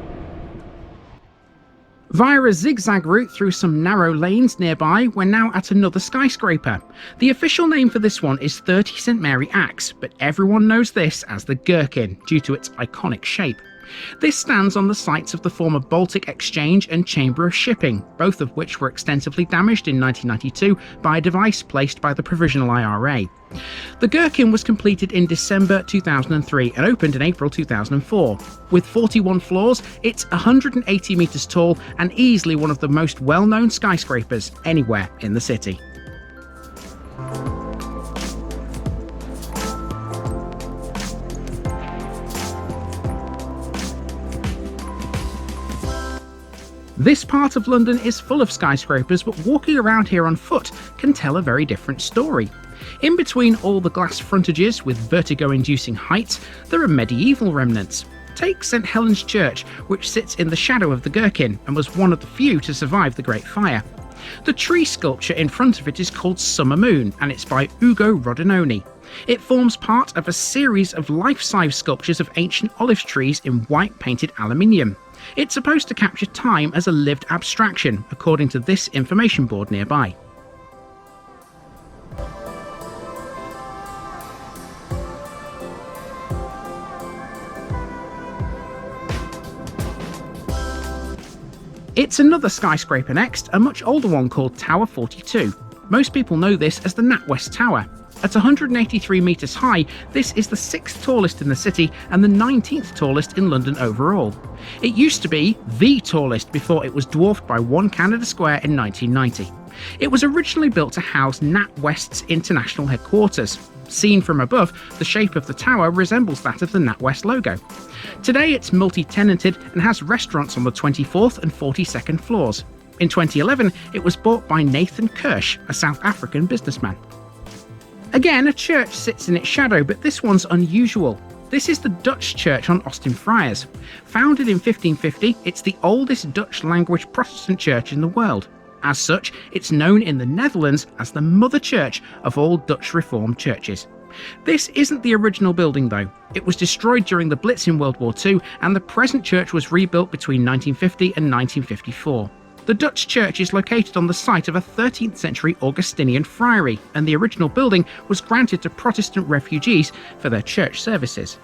S1: Via a zigzag route through some narrow lanes nearby, we're now at another skyscraper. The official name for this one is 30 St Mary Axe, but everyone knows this as the Gherkin due to its iconic shape. This stands on the sites of the former Baltic Exchange and Chamber of Shipping, both of which were extensively damaged in 1992 by a device placed by the Provisional IRA. The Gherkin was completed in December 2003 and opened in April 2004. With 41 floors, it's 180 metres tall and easily one of the most well-known skyscrapers anywhere in the city. This part of London is full of skyscrapers, but walking around here on foot can tell a very different story. In between all the glass frontages with vertigo-inducing heights, there are medieval remnants. Take St Helen's Church, which sits in the shadow of the Gherkin and was one of the few to survive the Great Fire. The tree sculpture in front of it is called Summer Moon, and it's by Ugo Rodinoni. It forms part of a series of life-size sculptures of ancient olive trees in white painted aluminium. It's supposed to capture time as a lived abstraction, according to this information board nearby. It's another skyscraper next, a much older one called Tower 42. Most people know this as the NatWest Tower. At 183 metres high, this is the 6th tallest in the city and the 19th tallest in London overall. It used to be the tallest before it was dwarfed by 1 Canada Square in 1990. It was originally built to house NatWest's international headquarters. Seen from above, the shape of the tower resembles that of the NatWest logo. Today it's multi-tenanted and has restaurants on the 24th and 42nd floors. In 2011, it was bought by Nathan Kirsch, a South African businessman. Again, a church sits in its shadow, but this one's unusual. This is the Dutch church on Austin Friars. Founded in 1550, it's the oldest Dutch-language Protestant church in the world. As such, it's known in the Netherlands as the mother church of all Dutch Reformed churches. This isn't the original building though. It was destroyed during the Blitz in World War II, and the present church was rebuilt between 1950 and 1954. The Dutch church is located on the site of a 13th century Augustinian friary, and the original building was granted to Protestant refugees for their church services.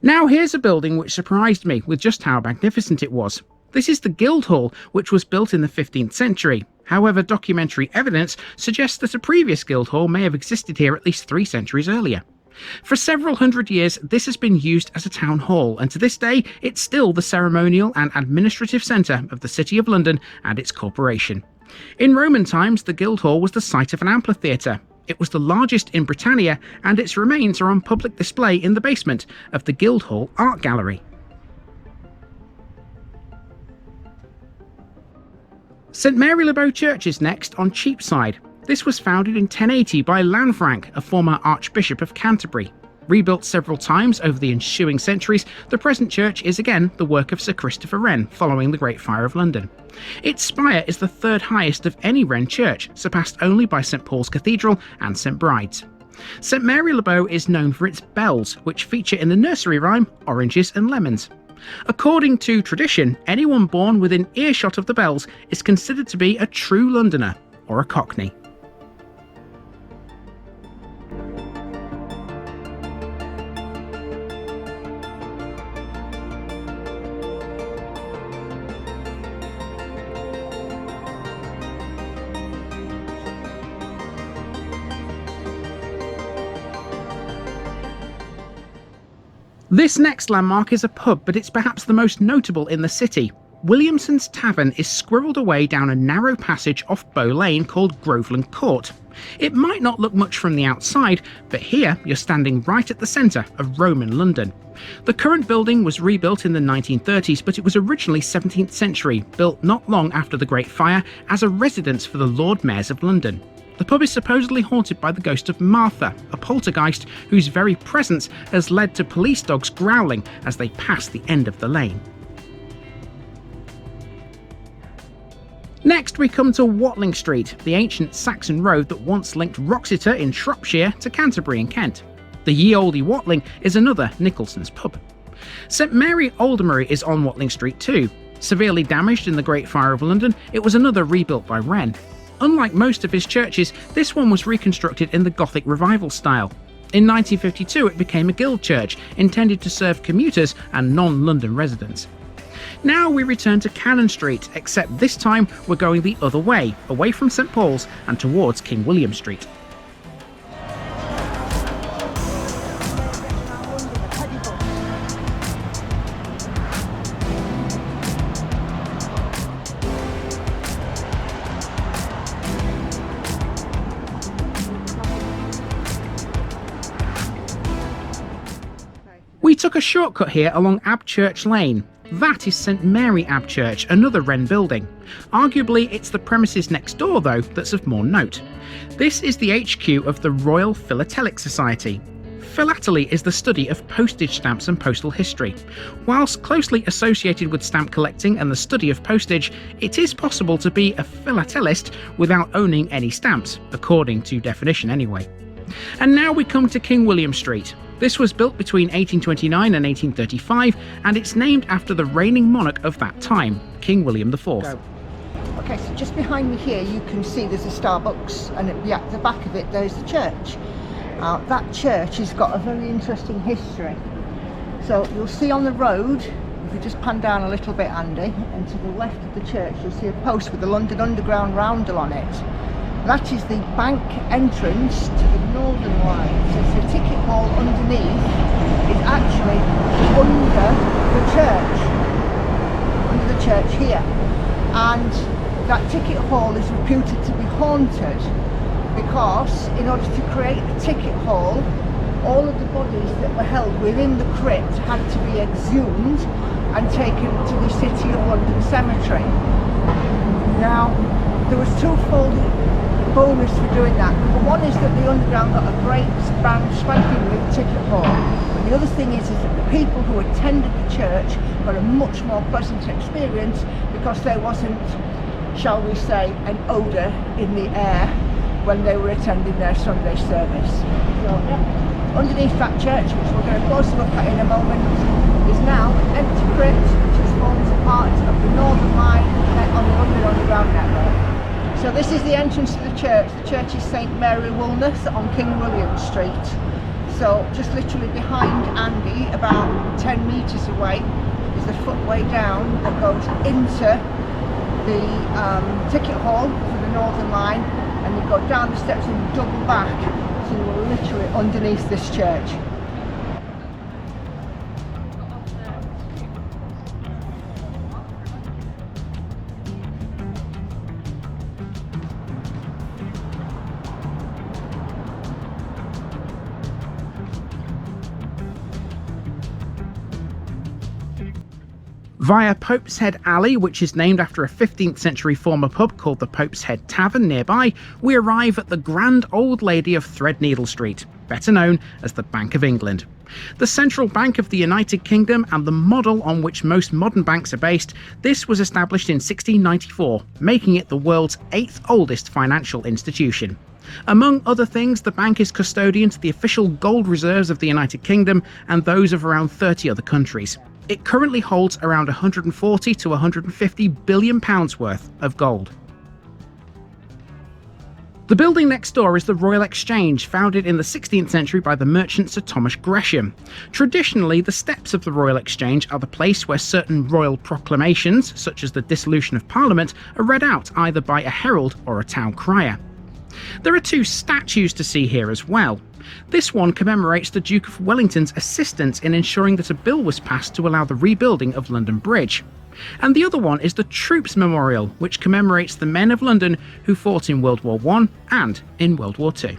S1: Now here's a building which surprised me with just how magnificent it was. This is the Guildhall, which was built in the 15th century. However, documentary evidence suggests that a previous Guildhall may have existed here at least 3 centuries earlier. For several hundred years, this has been used as a town hall, and to this day, it's still the ceremonial and administrative centre of the City of London and its corporation. In Roman times, the Guildhall was the site of an amphitheatre. It was the largest in Britannia, and its remains are on public display in the basement of the Guildhall Art Gallery. St Mary le Bow Church is next on Cheapside. This was founded in 1080 by Lanfranc, a former Archbishop of Canterbury. Rebuilt several times over the ensuing centuries, the present church is again the work of Sir Christopher Wren following the Great Fire of London. Its spire is the 3rd highest of any Wren church, surpassed only by St Paul's Cathedral and St Bride's. St Mary le Bow is known for its bells, which feature in the nursery rhyme Oranges and Lemons. According to tradition, anyone born within earshot of the bells is considered to be a true Londoner, or a Cockney. This next landmark is a pub, but it's perhaps the most notable in the city. Williamson's Tavern is squirreled away down a narrow passage off Bow Lane called Groveland Court. It might not look much from the outside, but here you're standing right at the centre of Roman London. The current building was rebuilt in the 1930s, but it was originally 17th century, built not long after the Great Fire as a residence for the Lord Mayors of London. The pub is supposedly haunted by the ghost of Martha, a poltergeist whose very presence has led to police dogs growling as they pass the end of the lane. Next we come to Watling Street, the ancient Saxon road that once linked Wroxeter in Shropshire to Canterbury in Kent. The Ye Olde Watling is another Nicholson's pub. St Mary Aldermary is on Watling Street too. Severely damaged in the Great Fire of London, it was another rebuilt by Wren. Unlike most of his churches, this one was reconstructed in the Gothic Revival style. In 1952 it became a guild church, intended to serve commuters and non-London residents. Now we return to Cannon Street, except this time we're going the other way, away from St Paul's and towards King William Street. We took a shortcut here along Abchurch Lane. That is St Mary Abchurch, another Wren building. Arguably it's the premises next door though that's of more note. This is the HQ of the Royal Philatelic Society. Philately is the study of postage stamps and postal history. Whilst closely associated with stamp collecting and the study of postage, it is possible to be a philatelist without owning any stamps, according to definition anyway. And now we come to King William Street. This was built between 1829 and 1835, and it's named after the reigning monarch of that time, King William IV.
S2: Okay, so just behind me here you can see there's a Starbucks, and at the back of it there's the church. That church has got a very interesting history. So you'll see on the road, if you just pan down a little bit, Andy, and to the left of the church you'll see a post with the London Underground roundel on it. That is the bank entrance to the Northern Line. So it's the ticket hall underneath is actually under the church here. And that ticket hall is reputed to be haunted because in order to create the ticket hall, all of the bodies that were held within the crypt had to be exhumed and taken to the City of London Cemetery. Now, there was twofold bonus for doing that. Number one is that the Underground got a great brand spanking new ticket hall. But the other thing is that the people who attended the church got a much more pleasant experience because there wasn't, shall we say, an odour in the air when they were attending their Sunday service. So, yeah. Underneath that church, which we're going to close look at in a moment, is now an empty crypt which forms a part of the Northern Line on the London Underground network. So this is the entrance to the church. The church is St Mary Woolnoth on King William Street. So just literally behind Andy, about 10 metres away, is the footway down that goes into the ticket hall for the Northern Line, and you go down the steps and double back, so you're literally underneath this church.
S1: Via Pope's Head Alley, which is named after a 15th century former pub called the Pope's Head Tavern nearby, we arrive at the Grand Old Lady of Threadneedle Street, better known as the Bank of England. The central bank of the United Kingdom and the model on which most modern banks are based, this was established in 1694, making it the world's 8th oldest financial institution. Among other things, the bank is custodian to the official gold reserves of the United Kingdom and those of around 30 other countries. It currently holds around 140 to 150 billion pounds worth of gold. The building next door is the Royal Exchange, founded in the 16th century by the merchant Sir Thomas Gresham. Traditionally, the steps of the Royal Exchange are the place where certain royal proclamations, such as the dissolution of Parliament, are read out either by a herald or a town crier. There are 2 statues to see here as well. This one commemorates the Duke of Wellington's assistance in ensuring that a bill was passed to allow the rebuilding of London Bridge. And the other one is the Troops Memorial, which commemorates the men of London who fought in World War I and in World War II.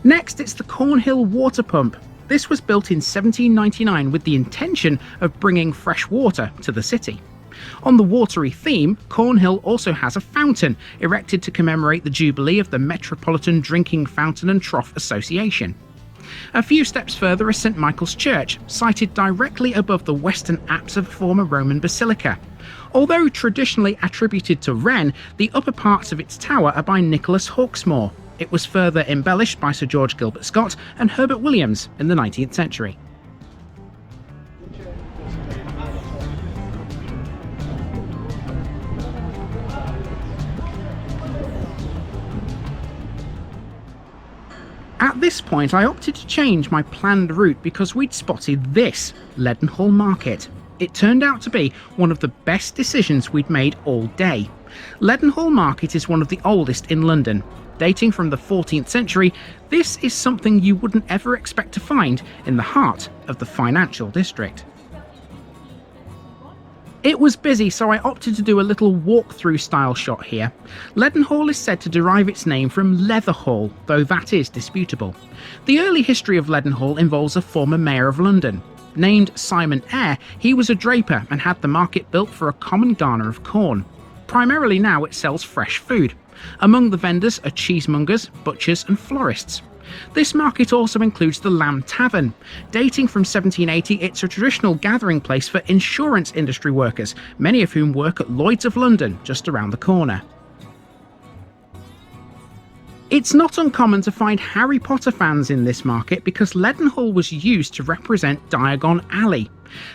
S1: Next, it's the Cornhill water pump. This was built in 1799 with the intention of bringing fresh water to the city. On the watery theme, Cornhill also has a fountain, erected to commemorate the jubilee of the Metropolitan Drinking Fountain and Trough Association. A few steps further is St Michael's Church, sited directly above the western apse of a former Roman basilica. Although traditionally attributed to Wren, the upper parts of its tower are by Nicholas Hawksmoor. It was further embellished by Sir George Gilbert Scott and Herbert Williams in the 19th century. At this point, I opted to change my planned route because we'd spotted this, Leadenhall Market. It turned out to be one of the best decisions we'd made all day. Leadenhall Market is one of the oldest in London. Dating from the 14th century, this is something you wouldn't ever expect to find in the heart of the financial district. It was busy, so I opted to do a little walkthrough style shot here. Leadenhall is said to derive its name from Leather Hall, though that is disputable. The early history of Leadenhall involves a former mayor of London. Named Simon Eyre, he was a draper and had the market built for a common garner of corn. Primarily now it sells fresh food. Among the vendors are cheesemongers, butchers and florists. This market also includes the Lamb Tavern. Dating from 1780, it's a traditional gathering place for insurance industry workers, many of whom work at Lloyd's of London, just around the corner. It's not uncommon to find Harry Potter fans in this market because Leadenhall was used to represent Diagon Alley.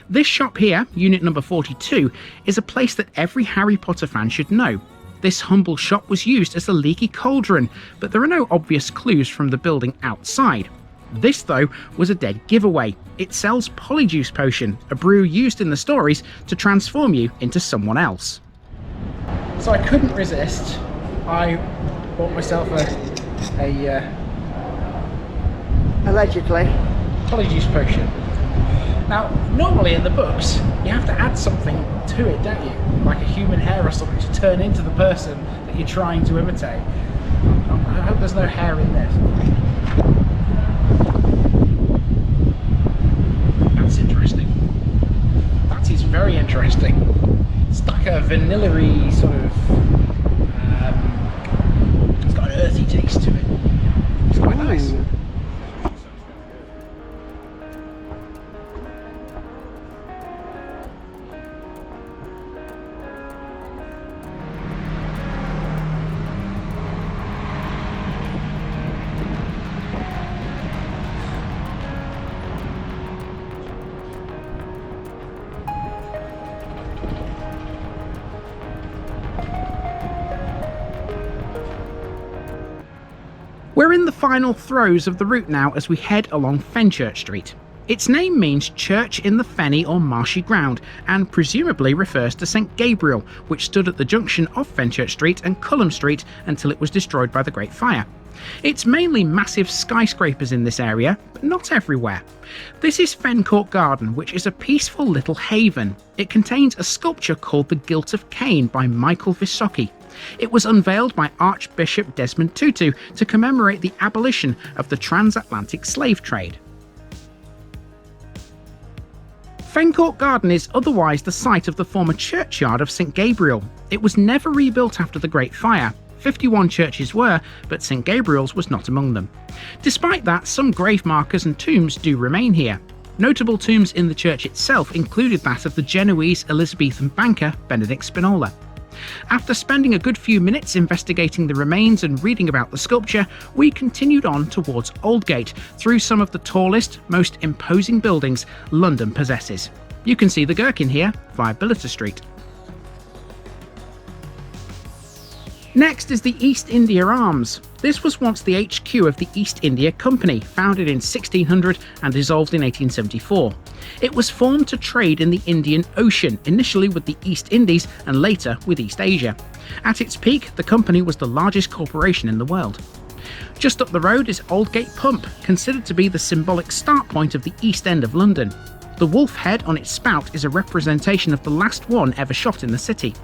S1: This shop here, unit number 42, is a place that every Harry Potter fan should know. This humble shop was used as a leaky cauldron, but there are no obvious clues from the building outside. This, though, was a dead giveaway. It sells Polyjuice Potion, a brew used in the stories to transform you into someone else. So I couldn't resist. I bought myself a
S2: Allegedly.
S1: Polyjuice Potion. Now, normally in the books, you have to add something to it, don't you? Like a human hair or something to turn into the person that you're trying to imitate. I hope there's no hair in this. That's interesting. That is very interesting. It's like a vanilla-y sort of... it's got an earthy taste to it. It's quite nice. We're in the final throes of the route now as we head along Fenchurch Street. Its name means church in the fenny or marshy ground, and presumably refers to St Gabriel, which stood at the junction of Fenchurch Street and Culham Street until it was destroyed by the Great Fire. It's mainly massive skyscrapers in this area, but not everywhere. This is Fen Court Garden, which is a peaceful little haven. It contains a sculpture called the Guilt of Cain by Michael Visocki. It was unveiled by Archbishop Desmond Tutu to commemorate the abolition of the transatlantic slave trade. Fen Court Garden is otherwise the site of the former churchyard of St Gabriel. It was never rebuilt after the Great Fire. 51 churches were, but St Gabriel's was not among them. Despite that, some grave markers and tombs do remain here. Notable tombs in the church itself included that of the Genoese Elizabethan banker Benedict Spinola. After spending a good few minutes investigating the remains and reading about the sculpture, we continued on towards Aldgate through some of the tallest, most imposing buildings London possesses. You can see the Gherkin here via Billiter Street. Next is the East India Arms. This was once the HQ of the East India Company, founded in 1600 and dissolved in 1874. It was formed to trade in the Indian Ocean, initially with the East Indies and later with East Asia. At its peak, the company was the largest corporation in the world. Just up the road is Aldgate Pump, considered to be the symbolic start point of the East End of London. The wolf head on its spout is a representation of the last one ever shot in the city.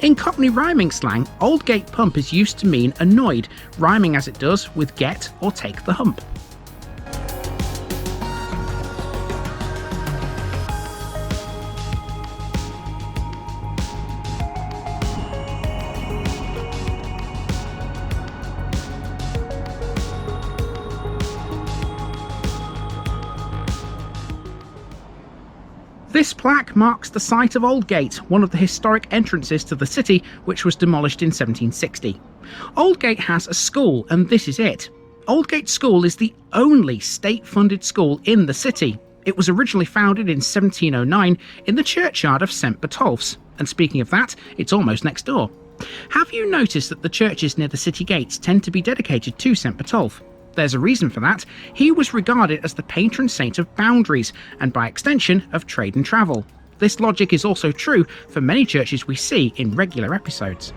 S1: In Cockney rhyming slang, Aldgate Pump is used to mean annoyed, rhyming as it does with get or take the hump. This plaque marks the site of Aldgate, one of the historic entrances to the city, which was demolished in 1760. Aldgate has a school, and this is it. Aldgate School is the only state-funded school in the city. It was originally founded in 1709 in the churchyard of St Botolph's, and speaking of that, it's almost next door. Have you noticed that the churches near the city gates tend to be dedicated to St Botolph? There's a reason for that. He was regarded as the patron saint of boundaries, and by extension of trade and travel. This logic is also true for many churches we see in regular episodes.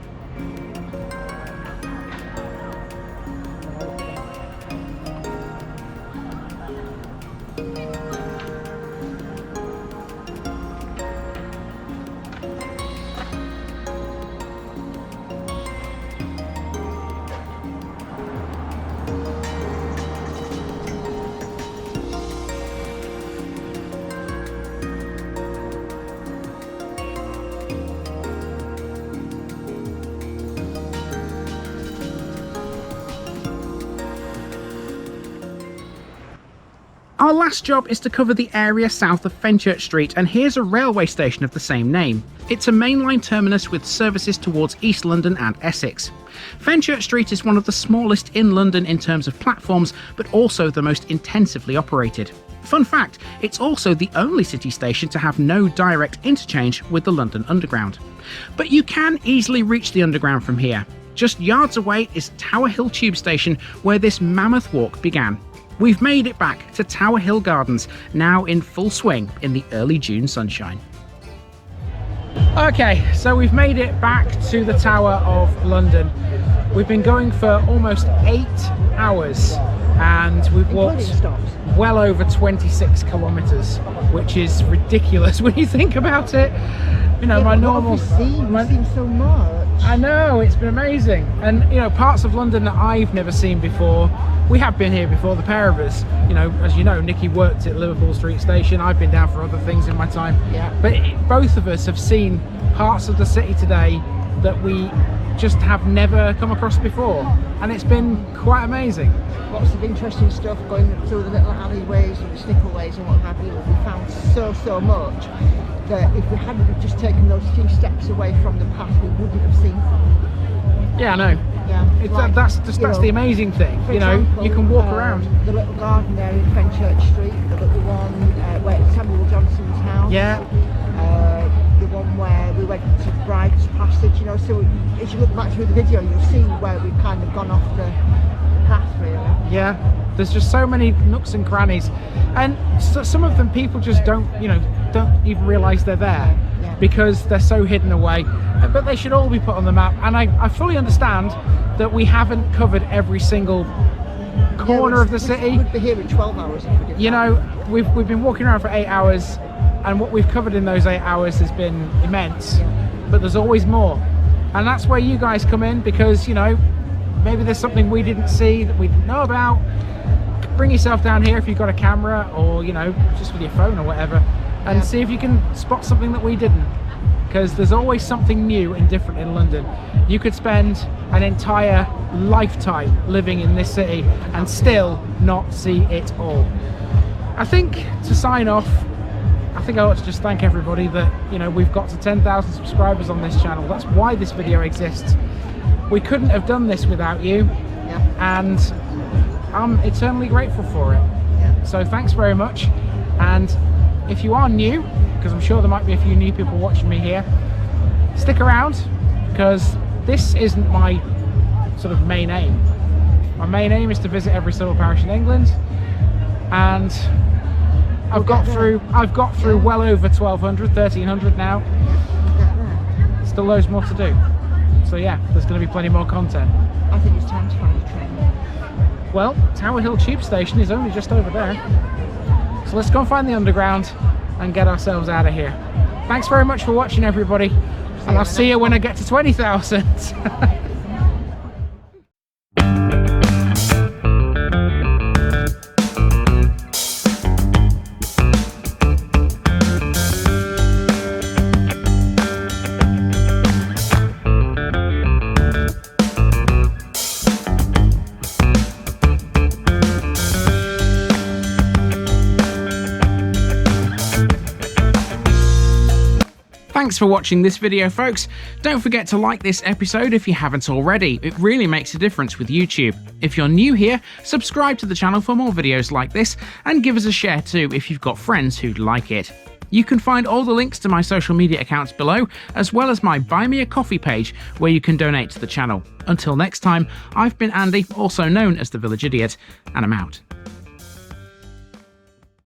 S1: Our last job is to cover the area south of Fenchurch Street, and here's a railway station of the same name. It's a mainline terminus with services towards East London and Essex. Fenchurch Street is one of the smallest in London in terms of platforms, but also the most intensively operated. Fun fact, it's also the only city station to have no direct interchange with the London Underground. But you can easily reach the Underground from here. Just yards away is Tower Hill Tube Station, where this mammoth walk began. We've made it back to Tower Hill Gardens, now in full swing in the early June sunshine. Okay, so we've made it back to the Tower of London. We've been going for almost 8 hours and we've walked well over 26 kilometres, which is ridiculous when you think about it. You know, my normal...
S2: We've seen so much.
S1: I know, it's been amazing. And, you know, parts of London that I've never seen before. We have been here before, the pair of us. You know, as you know, Nikki worked at Liverpool Street Station. I've been down for other things in my time. Yeah. But both of us have seen parts of the city today that we just have never come across before. And it's been quite amazing.
S2: Lots of interesting stuff going through the little alleyways and the snickleways and what have you. We found so much that if we hadn't have just taken those few steps away from the path, we wouldn't have seen.
S1: Yeah, I know. Yeah, like, that's the amazing thing. You know, example, you can walk around.
S2: The little garden there in Fenchurch Street, the little one where Samuel Johnson's house.
S1: Yeah.
S2: The one where we went to Bride's Passage. You know, so as you look back through the video, you'll see where we've kind of gone off the path, really. Yeah.
S1: There's just so many nooks and crannies, and so, some of them people just don't even realise they're there because they're so hidden away. But they should all be put on the map, and I fully understand that we haven't covered every single corner of the city.
S2: We'd be here in 12 hours if we did.
S1: You know, we've been walking around for 8 hours, and what we've covered in those 8 hours has been immense. But there's always more, and that's where you guys come in, because you know, maybe there's something we didn't see that we didn't know about. Bring yourself down here if you've got a camera, or you know, just with your phone or whatever, and see if you can spot something that we didn't, because there's always something new and different in London. You could spend an entire lifetime living in this city and still not see it all. I think to sign off, I think I ought to just thank everybody that, you know, we've got to 10,000 subscribers on this channel. That's why this video exists. We couldn't have done this without you, and I'm eternally grateful for it. So thanks very much. And if you are new, because I'm sure there might be a few new people watching me here, stick around, because this isn't my sort of main aim. My main aim is to visit every civil parish in England, and I've got through well over 1,200, 1,300 now. Still loads more to do. So yeah, there's going to be plenty more content.
S2: I think it's time to find a train.
S1: Well, Tower Hill Tube Station is only just over there. So let's go and find the Underground and get ourselves out of here. Thanks very much for watching, everybody. And I'll see you when I get to 20,000. Thanks for watching this video, folks. Don't forget to like this episode if you haven't already. It really makes a difference with YouTube. If you're new here, subscribe to the channel for more videos like this, and give us a share too if you've got friends who'd like it. You can find all the links to my social media accounts below, as well as my Buy Me a Coffee page where you can donate to the channel. Until next time, I've been Andy, also known as the Village Idiot, and I'm out.